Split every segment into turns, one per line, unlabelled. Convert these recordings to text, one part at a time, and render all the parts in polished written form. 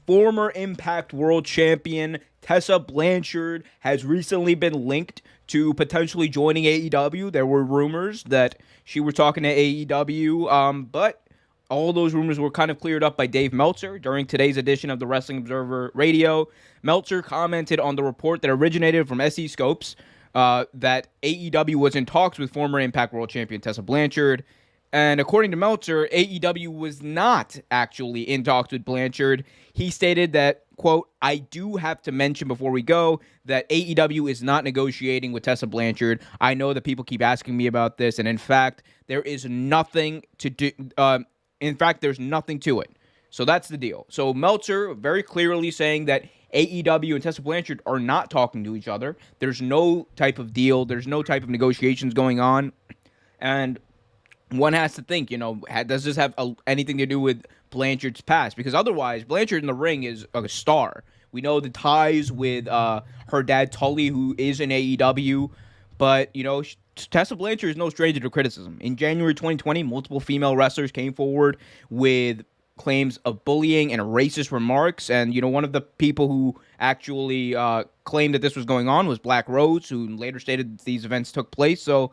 Former Impact World Champion Tessa Blanchard has recently been linked to potentially joining AEW. There were rumors that she was talking to AEW, but all those rumors were kind of cleared up by Dave Meltzer during today's edition of the Wrestling Observer Radio. Meltzer commented on the report that originated from SE Scopes that AEW was in talks with former Impact World Champion Tessa Blanchard. And according to Meltzer, AEW was not actually in talks with Blanchard. He stated that, quote, I do have to mention before we go that AEW is not negotiating with Tessa Blanchard. I know that people keep asking me about this, and in fact, there is nothing to do. There's nothing to it. So that's the deal. So Meltzer very clearly saying that AEW and Tessa Blanchard are not talking to each other. There's no type of deal. There's no type of negotiations going on. And one has to think, does this have anything to do with Blanchard's past? Because otherwise, Blanchard in the ring is a star. We know the ties with her dad, Tully, who is in AEW. But, Tessa Blanchard is no stranger to criticism. In January 2020, multiple female wrestlers came forward with claims of bullying and racist remarks. And, one of the people who actually claimed that this was going on was Black Rose, who later stated that these events took place. So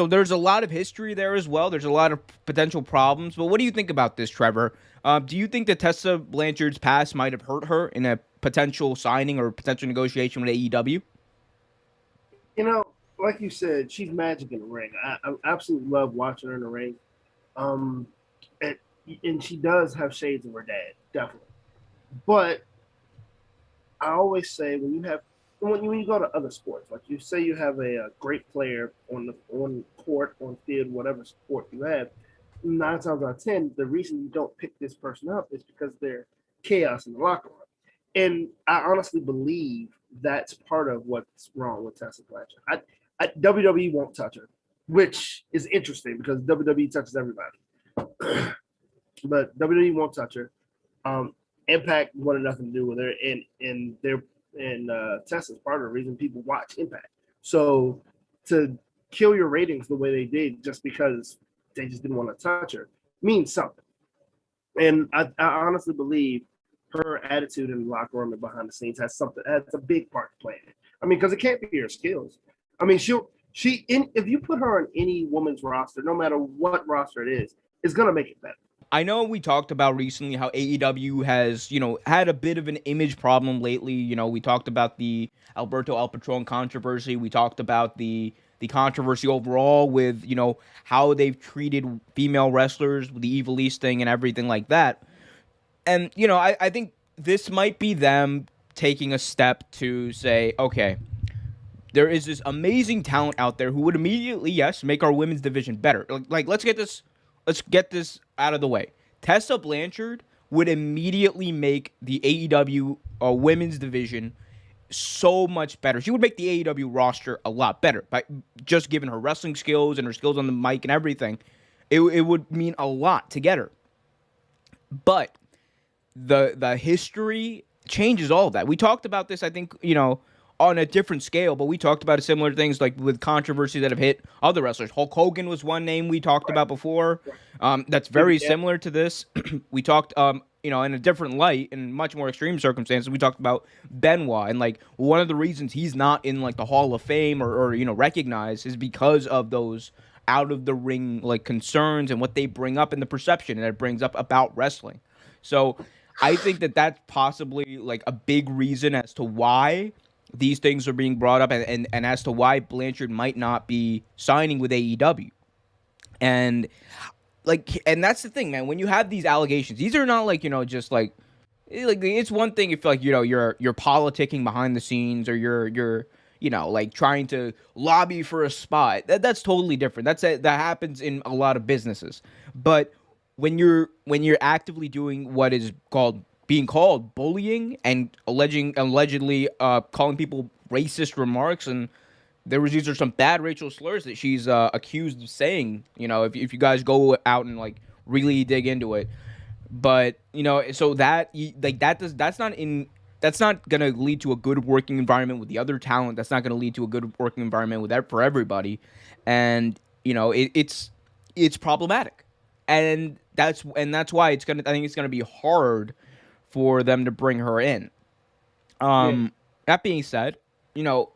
there's a lot of history there as well. There's a lot of potential problems. But what do you think about this, Trevor? Do you think that Tessa Blanchard's past might have hurt her in a potential signing or potential negotiation with AEW?
Like you said, she's magic in the ring. I absolutely love watching her in the ring. Um, and, and she does have shades of her dad, definitely. But I always say when you go to other sports, like you say you have a great player on court, on field, whatever sport you have, 9 times out of 10, the reason you don't pick this person up is because they're chaos in the locker room. And I honestly believe that's part of what's wrong with Tessa Blanchard. WWE won't touch her, which is interesting because WWE touches everybody. But WWE won't touch her. Um, Impact wanted nothing to do with her, and Tessa's part of the reason people watch Impact. So to kill your ratings the way they did just because they just didn't want to touch her means something. And I honestly believe her attitude in the locker room and behind the scenes has a big part to play in it. I mean, because it can't be her skills. I mean, if you put her on any woman's roster, no matter what roster it is, it's gonna make it better.
I know we talked about recently how AEW has, had a bit of an image problem lately. We talked about the Alberto El Patron controversy. We talked about the controversy overall with, how they've treated female wrestlers with the Evil East thing and everything like that. And, I think this might be them taking a step to say, okay, there is this amazing talent out there who would immediately, yes, make our women's division better. Like let's get this out of the way. Tessa Blanchard would immediately make the AEW women's division so much better. She would make the AEW roster a lot better by just given her wrestling skills and her skills on the mic and everything. It would mean a lot to get her. But the history changes all of that. We talked about this, I think, on a different scale, but we talked about similar things like with controversy that have hit other wrestlers. Hulk Hogan was one name we talked about before. That's very similar to this. We talked, in a different light, in much more extreme circumstances. We talked about Benoit, and like one of the reasons he's not in like the Hall of Fame or recognized is because of those out of the ring like concerns and what they bring up and the perception that it brings up about wrestling. So I think that that's possibly like a big reason as to why these things are being brought up and as to why Blanchard might not be signing with AEW. And and that's the thing, man, when you have these allegations, these are not like, just like it's one thing if like, you're politicking behind the scenes or you're like trying to lobby for a spot. That's totally different. That happens in a lot of businesses. But when you're actively doing what is being called bullying and allegedly calling people racist remarks, and these are some bad racial slurs that she's accused of saying. If you guys go out and like really dig into it, but so that's not gonna lead to a good working environment with the other talent. That's not gonna lead to a good working environment for everybody, and it's problematic, and that's why I think it's gonna be hard for them to bring her in.
Yeah.
That being said, you know,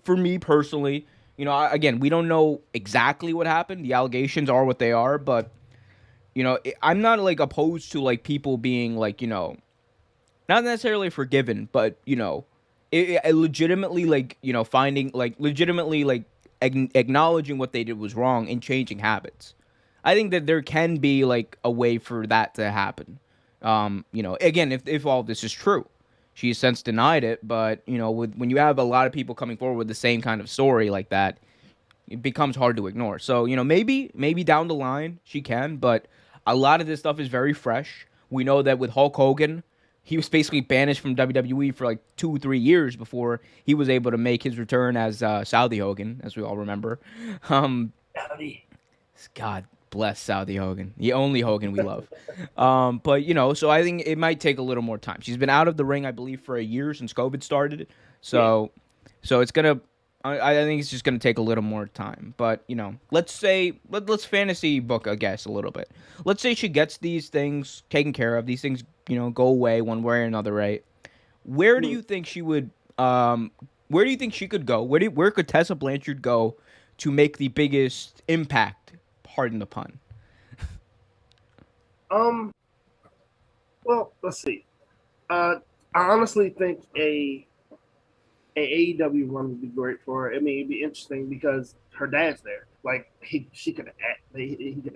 for me personally, you know, again, we don't know exactly what happened. The allegations are what they are, but you know, I'm not like opposed to like people being like, you know, not necessarily forgiven, but you know, it legitimately like, you know, finding like legitimately like acknowledging what they did was wrong and changing habits. I think that there can be like a way for that to happen. You know, again, if all this is true, she has since denied it, but you know, when you have a lot of people coming forward with the same kind of story like that, it becomes hard to ignore. So, you know, maybe down the line she can, but a lot of this stuff is very fresh. We know that with Hulk Hogan, he was basically banished from WWE for like 2 3 years before he was able to make his return as Saudi Hogan, as we all remember. Um,
Howdy.
God bless Saudi Hogan, the only Hogan we love. But you know, so I think it might take a little more time. She's been out of the ring, I believe, for a year since COVID started.
Yeah.
So it's gonna. I think it's just gonna take a little more time. But you know, let's say let's fantasy book, I guess, a little bit. Let's say she gets these things taken care of. These things, you know, go away one way or another, right? Where do
Hmm.
you think she would? Where do you think she could go? Where could Tessa Blanchard go to make the biggest impact? Pardon the pun.
Um. Well, let's see. I honestly think a AEW run would be great for her. I mean, it'd be interesting because her dad's there. Like he could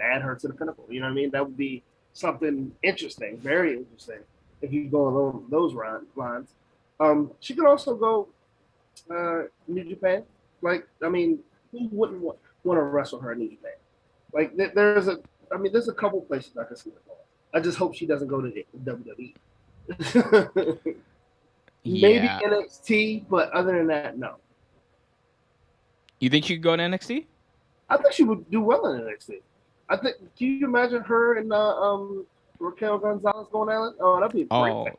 add her to the pinnacle. You know what I mean? That would be something interesting, very interesting, if you go along those lines. She could also go New Japan. Like, I mean, who wouldn't want to wrestle her in New Japan? Like, there's a couple places I can see her going. I just hope she doesn't go to the WWE. Maybe
Yeah.
NXT, but other than that, no.
You think she could go to NXT?
I think she would do well in NXT. I think. Can you imagine her and Raquel Gonzalez going at it? Oh, that'd be a great
Oh,
match.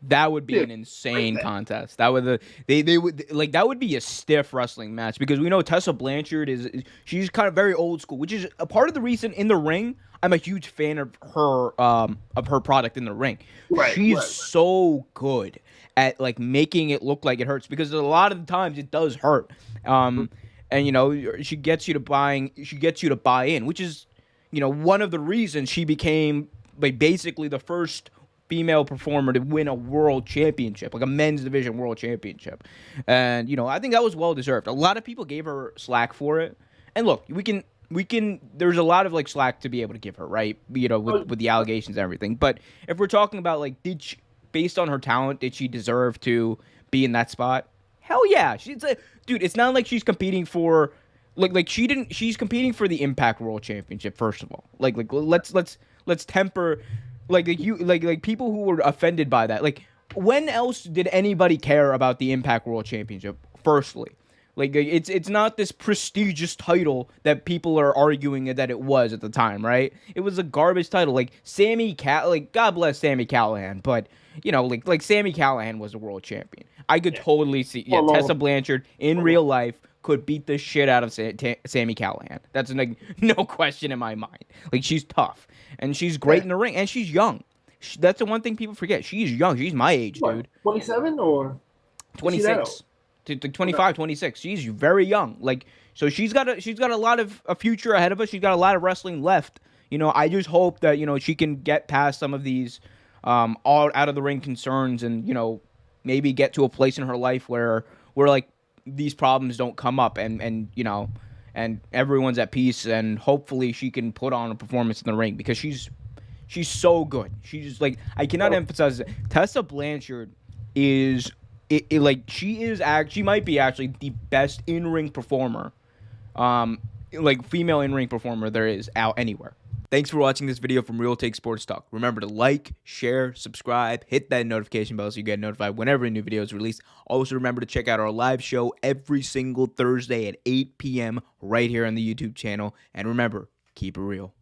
that would be
Yeah,
an
great
insane
match.
contest. That would they would like that would be a stiff wrestling match because we know Tessa Blanchard she's kind of very old school, which is a part of the reason in the ring I'm a huge fan of her product in the ring.
Right,
She's
right, right.
so good at like making it look like it hurts because a lot of the times it does hurt.
Mhm.
And you know she gets you to buy in, which is you know one of the reasons she became like basically the first female performer to win a world championship, like a men's division world championship. And you know, I think that was well deserved. A lot of people gave her slack for it. And look, we can there's a lot of like slack to be able to give her, right? You know,
Oh,
with the allegations and everything. But if we're talking about like based on her talent, did she deserve to be in that spot? Hell yeah. She's a dude, it's not like she's competing for like she's competing for the Impact World Championship first of all. Like let's temper like people who were offended by that. Like when else did anybody care about the Impact World Championship? Firstly, like it's not this prestigious title that people are arguing that it was at the time, right? It was a garbage title. Like like God bless Sammy Callahan, but you know, like Sammy Callahan was a world champion. I could
yeah.
totally see,
For
yeah,
a
Tessa
long,
Blanchard in
for a long.
real life could beat the shit out of Sammy Callahan. That's like no question in my mind. Like she's tough and she's great
Yeah.
in the ring and she's young. That's the one thing people forget. She's young. She's my age,
What?
dude.
27 or is she that old?
26 to
Okay.
25, 26. She's very young. Like so she's got a lot of a future ahead of us. She's got a lot of wrestling left. You know, I just hope that, you know, she can get past some of these all out of the ring concerns and, you know, maybe get to a place in her life where like these problems don't come up and you know and everyone's at peace and hopefully she can put on a performance in the ring because she's so good. She's like I cannot
Oh,
emphasize it. Tessa Blanchard is like she might be actually the best in ring performer, like female in ring performer there is out anywhere. Thanks for watching this video from Real Take Sports Talk. Remember to like, share, subscribe, hit that notification bell so you get notified whenever a new video is released. Also, remember to check out our live show every single Thursday at 8 p.m. right here on the YouTube channel. And remember, keep it real.